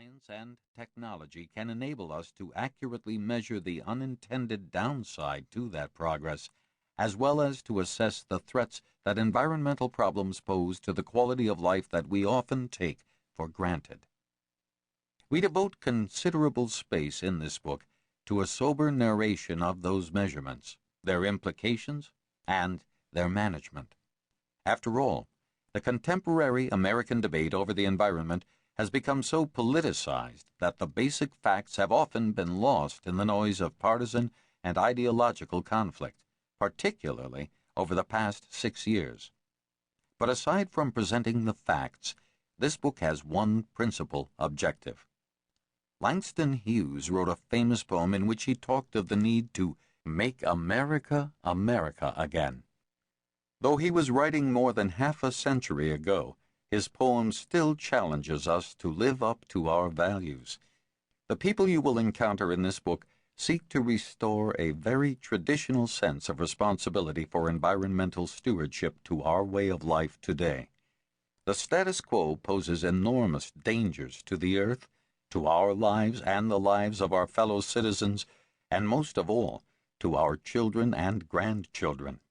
Science and technology can enable us to accurately measure the unintended downside to that progress, as well as to assess the threats that environmental problems pose to the quality of life that we often take for granted. We devote considerable space in this book to a sober narration of those measurements, their implications, and their management. After all, the contemporary American debate over the environment has become so politicized that the basic facts have often been lost in the noise of partisan and ideological conflict, particularly over the past 6 years. But aside from presenting the facts, this book has one principal objective. Langston Hughes wrote a famous poem in which he talked of the need to make America America again. Though he was writing more than half a century ago, his poem still challenges us to live up to our values. The people you will encounter in this book seek to restore a very traditional sense of responsibility for environmental stewardship to our way of life today. The status quo poses enormous dangers to the earth, to our lives and the lives of our fellow citizens, and most of all, to our children and grandchildren.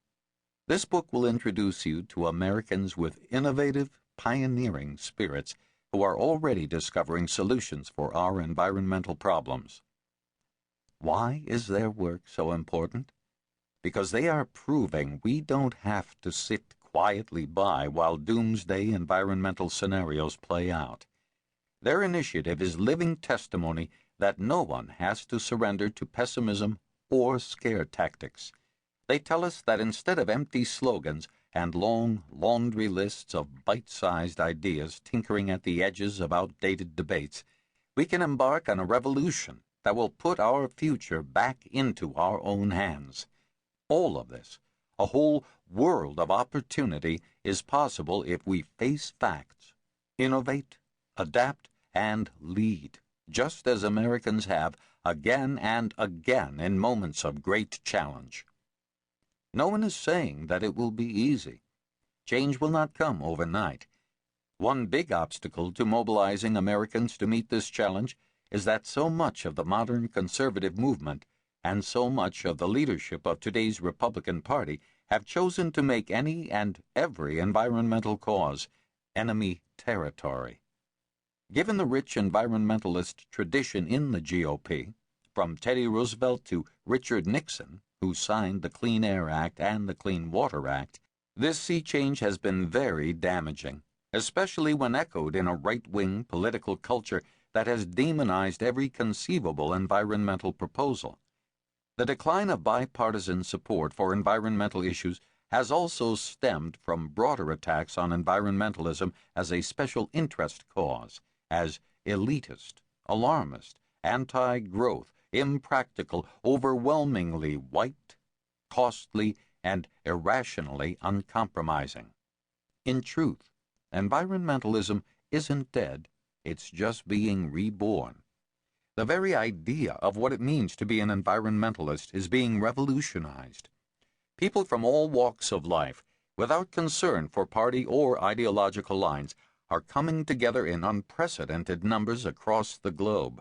This book will introduce you to Americans with innovative, pioneering spirits who are already discovering solutions for our environmental problems. Why is their work so important? Because they are proving we don't have to sit quietly by while doomsday environmental scenarios play out. Their initiative is living testimony that no one has to surrender to pessimism or scare tactics. They tell us that instead of empty slogans and long laundry lists of bite-sized ideas tinkering at the edges of outdated debates, we can embark on a revolution that will put our future back into our own hands. All of this, a whole world of opportunity, is possible if we face facts, innovate, adapt, and lead, just as Americans have again and again in moments of great challenge. No one is saying that it will be easy. Change will not come overnight. One big obstacle to mobilizing Americans to meet this challenge is that so much of the modern conservative movement and so much of the leadership of today's Republican Party have chosen to make any and every environmental cause enemy territory. Given the rich environmentalist tradition in the GOP, from Teddy Roosevelt to Richard Nixon, who signed the Clean Air Act and the Clean Water Act, this sea change has been very damaging, especially when echoed in a right-wing political culture that has demonized every conceivable environmental proposal. The decline of bipartisan support for environmental issues has also stemmed from broader attacks on environmentalism as a special interest cause, as elitist, alarmist, anti-growth, impractical, overwhelmingly white, costly, and irrationally uncompromising. In truth, environmentalism isn't dead, it's just being reborn. The very idea of what it means to be an environmentalist is being revolutionized. People from all walks of life, without concern for party or ideological lines, are coming together in unprecedented numbers across the globe.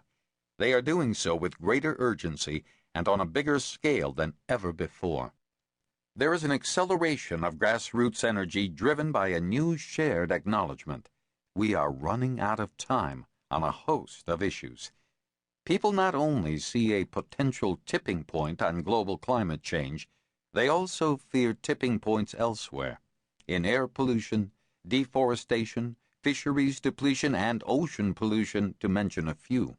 They are doing so with greater urgency and on a bigger scale than ever before. There is an acceleration of grassroots energy driven by a new shared acknowledgement. We are running out of time on a host of issues. People not only see a potential tipping point on global climate change, they also fear tipping points elsewhere, in air pollution, deforestation, fisheries depletion, and ocean pollution, to mention a few.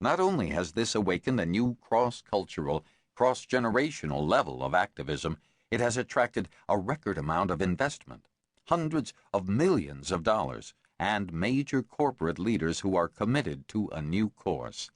Not only has this awakened a new cross-cultural, cross-generational level of activism, it has attracted a record amount of investment, hundreds of millions of dollars, and major corporate leaders who are committed to a new course.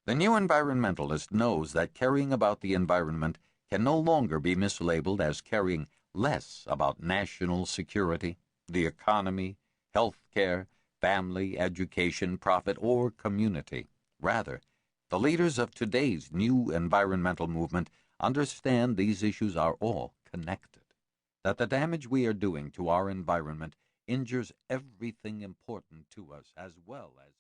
The new environmentalist knows that caring about the environment can no longer be mislabeled as caring less about national security, the economy, health care, family, education, profit, or community. Rather, the leaders of today's new environmental movement understand these issues are all connected, that the damage we are doing to our environment injures everything important to us as well as